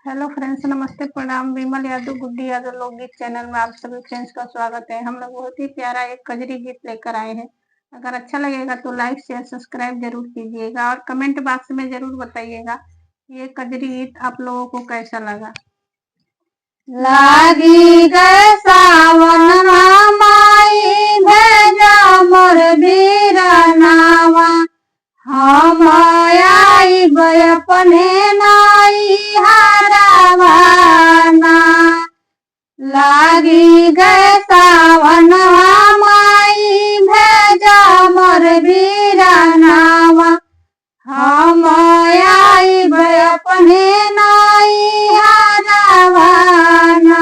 Hello friends, नमस्ते, प्रणाम। विमल यादव, गुड्डी यादव लोकगीत चैनल में आप सभी फ्रेंड्स का स्वागत है। हम लोग बहुत ही प्यारा एक कजरी गीत लेकर आए हैं। अगर अच्छा लगेगा तो लाइक शेयर सब्सक्राइब जरूर कीजिएगा और कमेंट बॉक्स में जरूर बताइएगा ये कजरी गीत आप लोगों को कैसा लगा। लागी गए सावन माई भेजा मोर बीरनावा, हम आइब अपने नाई हरावाना। लागी गए सावन माई भेजा मोर बीरनावा, हम आइब अपने नाई हरावाना।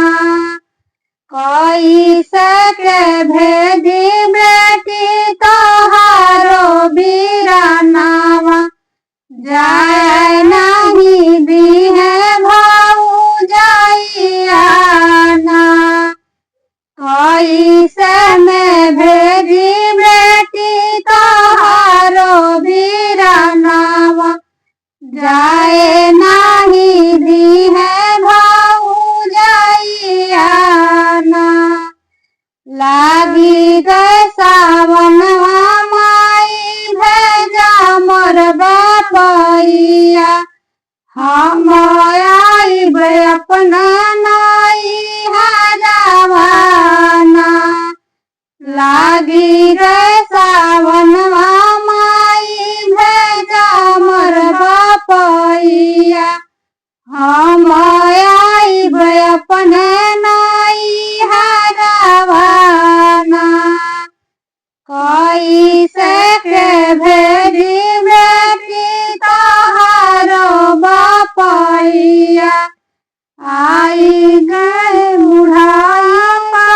कोई सके भेजी बेटी तोहारो बीरनावा, जाए नहीं दी है भाऊ जाइयाना। कोई से मैं भेजी बेटी तोहारो बीरनावा, जाए नहीं दी है भाऊ जाइयाना। लागी गए सावन माई भेजा मोर बापैया, हम आइब अपना नाई हरावाना। लागी गए सावन माई भेजा मोर बापैया, हम आइब अपने नाई हरावाना। कोई सके भेजी बेटी तोहारो बापैया, आई गए बुढ़ापा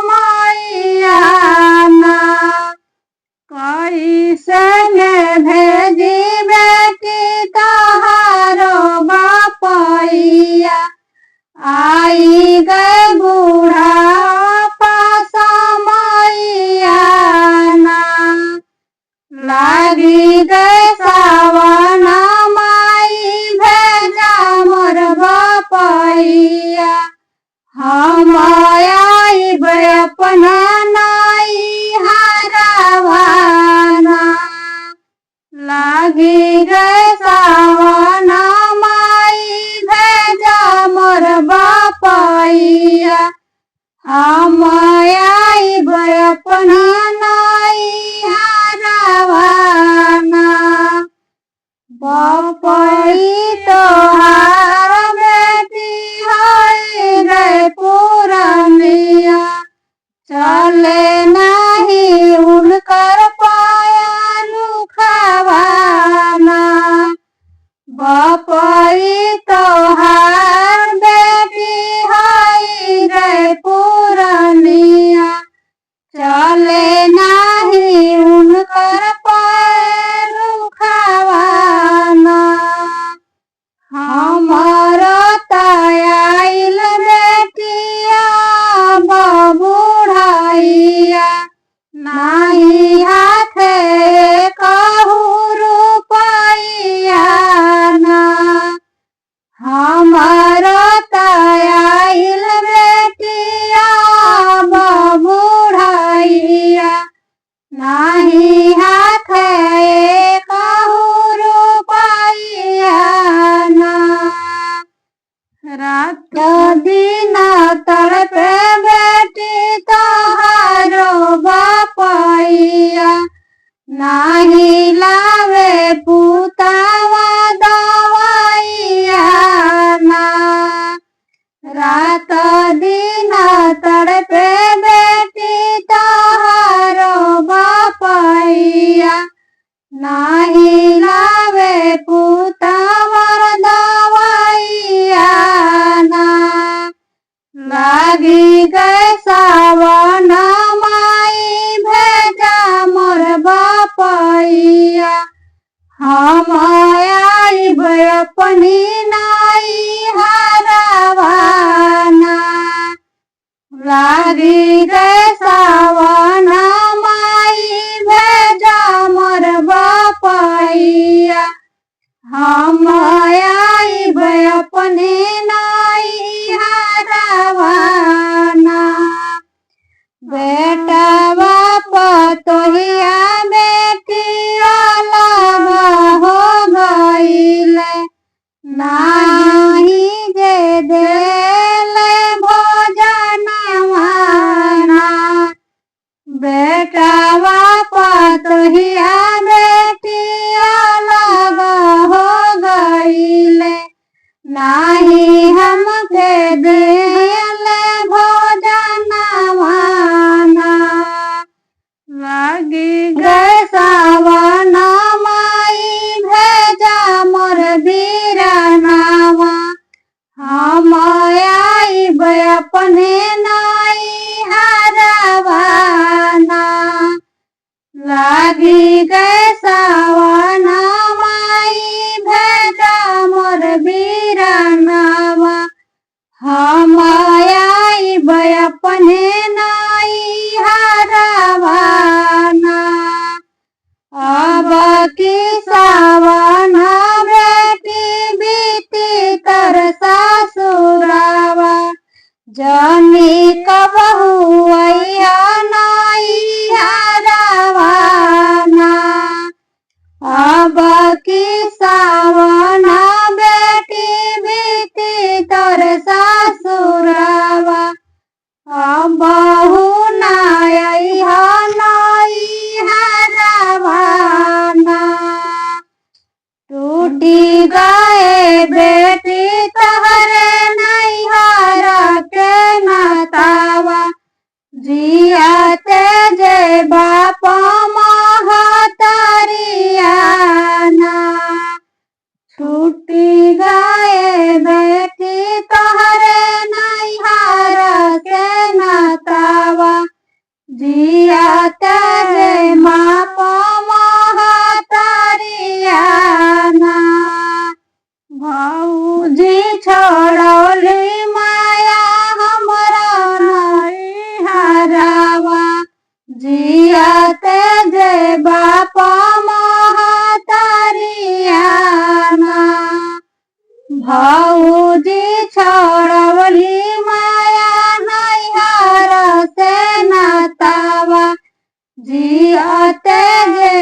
मैयाना। कोई सके भेजी बेटी तोहारो बापैया, आई गए बुढ़ापा मैयाना। लागी गए सावन माई भेजा मोर बापैया, हम आइब अपना नाई हरावाना। लागी गए सावन माई भेजा मोर बापैया, हम आइब अपना नाई हरावाना। बापई तोहार बेटी है रे पुरनिया, चले नहीं उनकर पाया लुखावाना। बापई तोहार बेटी है रे पुरनिया, चले नहीं उनकर पाया लुखावाना। हमारा तयाइल बेटिया बुढ़ाइया, नहीं हाथे कहू रुपैया ना। हमारा तयाइल बेटिया बुढ़ाइया, नहीं हाथे कहू रुपैया ना। रात दिन तड़पे बेटी तोहारो बापैया, नहीं लावे पुतावा दवाइया ना। रात दिन तड़पे बेटी तोहारो बापैया, नहीं लावे पुतावा दवाइया ना। लागी गए सावन माई भेजा मोर बापैया, हम आइब अपनी नाई हरावाना। लागी गए सावन माई भेजा मोर बापैया, हम आइब अपने नाही जे देले भोजनवाना बेटावा पतोहिया बेटिया अलग हो गईले नाही हमके देले भोजनवाना लागी गए सावन माई भेजा मोर बीरनावा हम आइब अपने नाई हरवाना लागी गए सावन माई भेजा मोर बीरनावा हम आइब अपने नाई हरवाना अब की सावन बेटी बीती तर सासुरावा जमी कबहू अइहा नाई हरवाना अब की सावन बेटी बीती तर सासुरावा बहु नाई नाई हरवाना टूटी गए बेटी तहरे नैहर के नतावा जियाते जे बाप महतरियाना छूटी गए बेटी तहरे नैहर के नतावा जियाते जे बाप महतरियाना भौजी छोड़ौली माया हमरा नाई हरावा जियाते जे बाप महतरियाना भौजी छोड़ौली माया नैहर से नतावा जियाते जे